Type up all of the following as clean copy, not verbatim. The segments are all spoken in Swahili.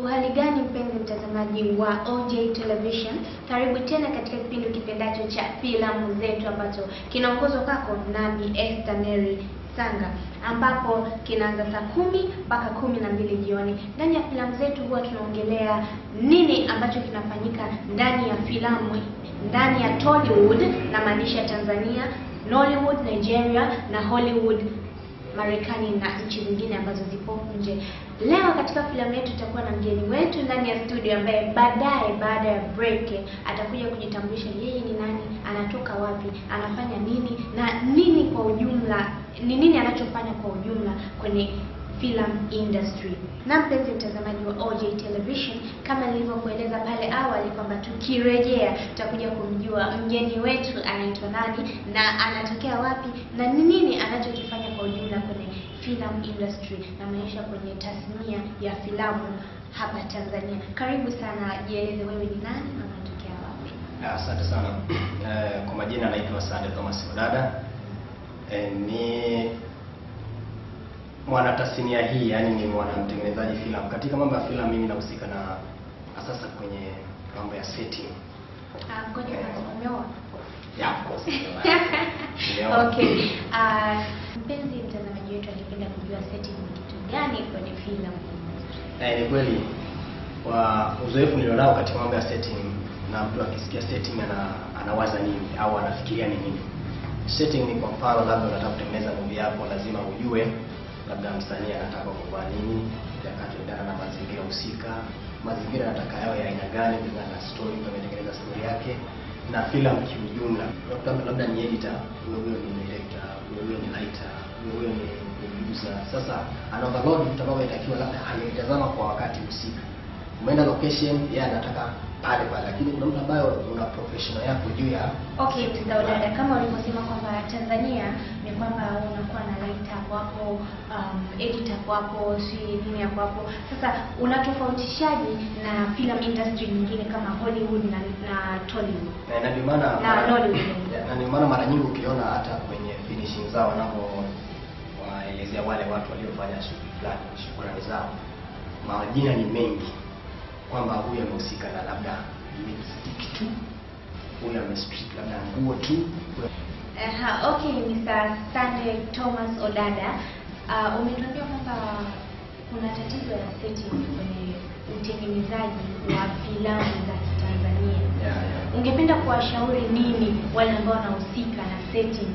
Uhali gani mpenzi mtazamaji wa OJ Television, karibu tena katika kipindi kipendacho cha filamu zetu ambacho kinaongozwa kwako nami Esther Mary Sanga, ambapo kinaanza saa 10 mpaka 12 jioni. Ndani ya filamu zetu huwa tunaongelea nini ambacho kinafanyika ndani ya filamu, ndani ya Tollywood na maanisha Tanzania, Nollywood Nigeria na Hollywood Marekani na nchi zingine ambazo zipo nje. Leo katika filamu yetu tutakuwa na mgeni wetu ndani ya studio ambaye baadaye baada ya break atakuja kujitambulisha yeye ni nani, anatoka wapi, anafanya nini na nini kwa ujumla, ni nini anachofanya kwa ujumla kwenye film industry. Na mpenzi mtazamaji wa OJ Television, kama nilivyokueleza pale awali kwamba tukirejea tutakuja kumjua mgeni wetu anaitwa nani na anatokea wapi na ni nini anachokifanya kwa ujumla kwenye film industry na maisha kwenye tasnia ya filamu hapa Tanzania. Karibu sana, jieleze wewe ni nani na unatokea wapi? Asante sana. Kwa majina naitwa Sande Thomas Odada. Ni mwana tasnia hii, yani ni mwana mtengenezaji filamu. Katika mambo ya filamu mimi nahusika na sasa kwenye mambo ya setting. Ngoja umeoa? Yeah, of course. Okay. Mpenzi mtazamaji wetu angependa kujua setting ni kitu gani kwenye filamu? Ni kweli kwa uzoefu nilionao katika mambo ya setting, na mtu akisikia setting anawaza nini au anafikiria ni nini. Setting ni kwa mfano, labda unataka kutengeneza movie yako, lazima ujue labda msanii anataka kuvaa nini, yakatendana na mazingira husika, mazingira anataka yawe ya aina gani kulingana na story, kama anatengeneza story yake na filamu kiujumla. Labda ni editor, huyo ni director, huyo ni writer, huyo ni producer. Sasa ana overload vitu ambavyo inatakiwa labda angetazama kwa wakati husika. Umeenda location, yeye anataka pale, lakini kuna mtu ambaye una professional yako juu ya. Okay, Odada, kama ulivyosema kwamba Tanzania ni kwamba unakuwa na writer hapo, editor hapo, si nini hapo. Sasa unatofautishaje na film industry nyingine kama Hollywood na Tollywood? Na ndio maana na Nollywood. Na ndio maana mara nyingi ukiona hata kwenye finishing zao wanapo waelezea wale watu waliofanya shukrani zao, majina ni mengi, kwamba huyu amehusika na labda lipstick tu, huyu amespeak labda nguo tu. Okay, Mr. Sande Thomas Odada, umetuambia kwamba kuna tatizo la setting kwenye utengenezaji wa filamu za Tanzania. Yeah. Ungependa kuwashauri nini wale ambao wanahusika na setting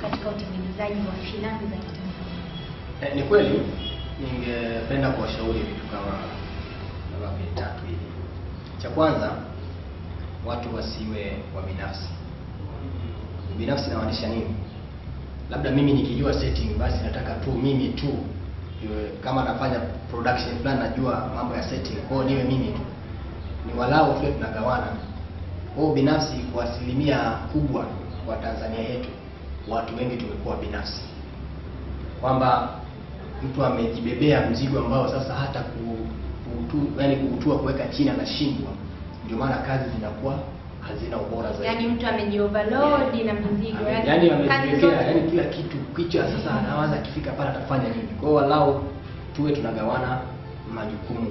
katika utengenezaji wa filamu za Tanzania? Ni kweli ningependa kuwashauri vitu kama vitatu hivi. Cha kwanza, watu wasiwe wa binafsi. Binafsi inamaanisha nini? Labda mimi nikijua setting, basi nataka tu mimi tu, kama nafanya production plan najua mambo ya setting, kwa niwe mimi tu. Ni walau tu tunagawana. Kwa binafsi kwa asilimia kubwa kwa Tanzania yetu, watu wengi tumekuwa binafsi. Kwamba mtu amejibebea mzigo ambao sasa hata kuutua kuweka chini anashindwa. Ndio maana kazi zinakuwa hazina ubora zaidi. Yaani mtu amejioverload na mzigo, yaani amejiwekea, yaani kila kitu kichwa sasa anawaza akifika pale atafanya nini. Kwa hiyo walau tuwe tunagawana majukumu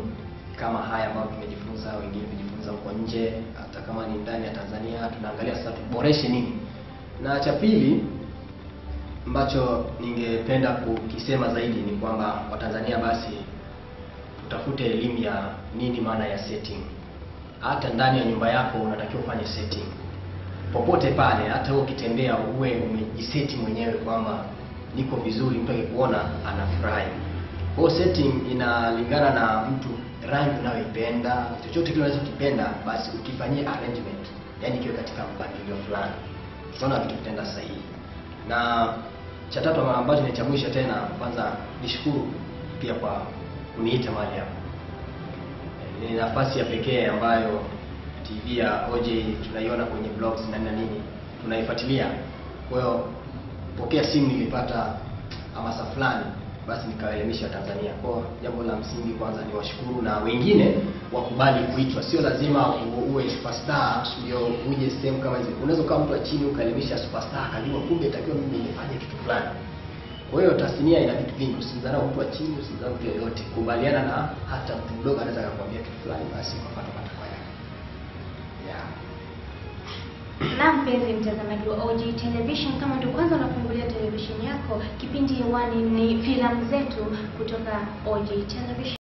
kama haya ambayo tumejifunza, wengine kujifunza huko nje, hata kama ni ndani ya Tanzania tunaangalia sasa tuboreshe nini. Na cha pili ambacho ningependa kukisema zaidi ni kwamba Watanzania basi utafute elimu ya nini maana ya setting. Hata ndani ya nyumba yako unatakiwa ufanye setting. Popote pale, hata wewe ukitembea uwe umejiseti mwenyewe kwamba niko vizuri, mtu akikuona anafurahi. Kwa setting inalingana na mtu, rangi unayoipenda, chochote kile unachokipenda basi ukifanyie arrangement, yani kiwe katika mpangilio fulani, tunaona vitu vitenda sahihi. Na cha tatu ambacho ni cha mwisho tena, kwanza nishukuru pia kwa kuniita mahali hapa. Ni nafasi ya pekee ambayo TV ya OJ tunaiona kwenye blogs na nini, tunaifuatilia. Kwa hiyo pokea simu nilipata hamasa fulani, basi nikaelimisha Tanzania. Kwa jambo la msingi kwanza ni washukuru, na wengine wakubali kuitwa. Sio lazima uwe superstar ndio uje sehemu kama hizo. Unaweza kama mtu wa chini ukaelimisha superstar akajua kumbe itakiwa mimi nifanye kitu fulani. Kwa hiyo tasnia ina vitu vingi, usimdharau mtu wa chini, usimdharau mtu yoyote. Kubaliana na hata mtu mdogo anaweza kukuambia kitu fulani basi ukapata matakwa yake. Yeah. Na mpenzi mtazamaji wa OJ Television, kama ndio kwanza unafungulia television yako, kipindi hewani ni filamu zetu kutoka OJ Television.